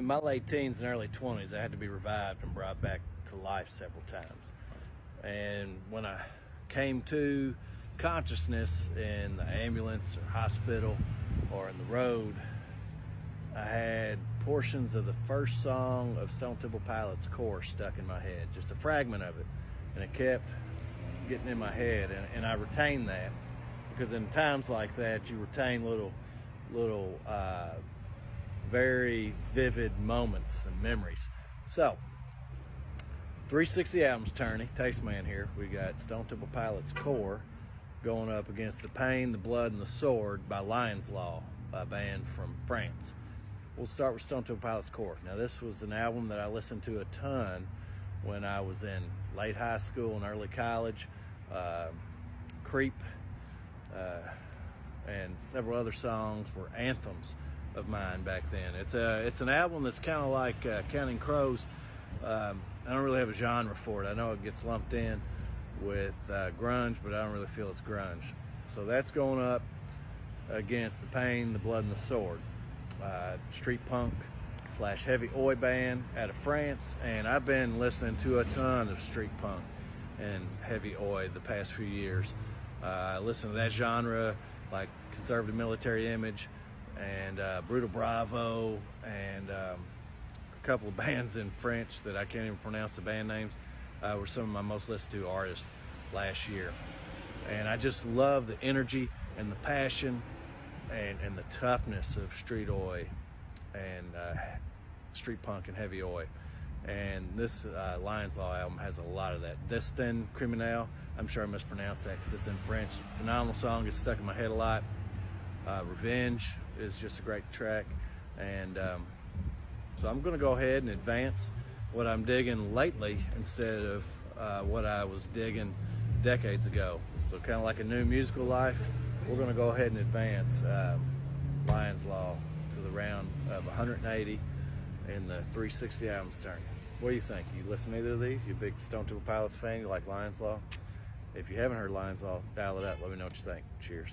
In my late teens and early 20s, I had to be revived and brought back to life several times. And when I came to consciousness in the ambulance or hospital or in the road, I had portions of the first song of Stone Temple Pilots' Core stuck in my head, just a fragment of it. And it kept getting in my head, and I retained that because in times like that, you retain little very vivid moments and memories. So, 360 albums, Tourney, Taste Man here. We got Stone Temple Pilots' Core going up against The Pain, the Blood, and the Sword by Lion's Law, a band from France. We'll start with Stone Temple Pilots' Core. Now, this was an album that I listened to a ton when I was in late high school and early college. Creep and several other songs were anthems of mine back then. It's an album that's kind of like Counting Crows. I don't really have a genre for it. I know it gets lumped in with grunge, but I don't really feel it's grunge. So that's going up against The Pain, the Blood, and the Sword. Street punk / heavy oi band out of France, and I've been listening to a ton of street punk and heavy oi the past few years. I listen to that genre, like Conservative Military Image and Brutal Bravo, and a couple of bands in French that I can't even pronounce the band names were some of my most listened to artists last year. And I just love the energy and the passion and the toughness of street oi and street punk and heavy oi. And this Lion's Law album has a lot of that. Destin Criminel, I'm sure I mispronounced that because it's in French. Phenomenal song, gets stuck in my head a lot. Revenge is just a great track. And so I'm going to go ahead and advance what I'm digging lately instead of what I was digging decades ago. So kind of like a new musical life, we're going to go ahead and advance Lion's Law to the round of 180 in the 360 albums turn. What do you think? You listen to either of these? You a big Stone Temple Pilots fan? You like Lion's Law? If you haven't heard Lion's Law, dial it up. Let me know what you think. Cheers.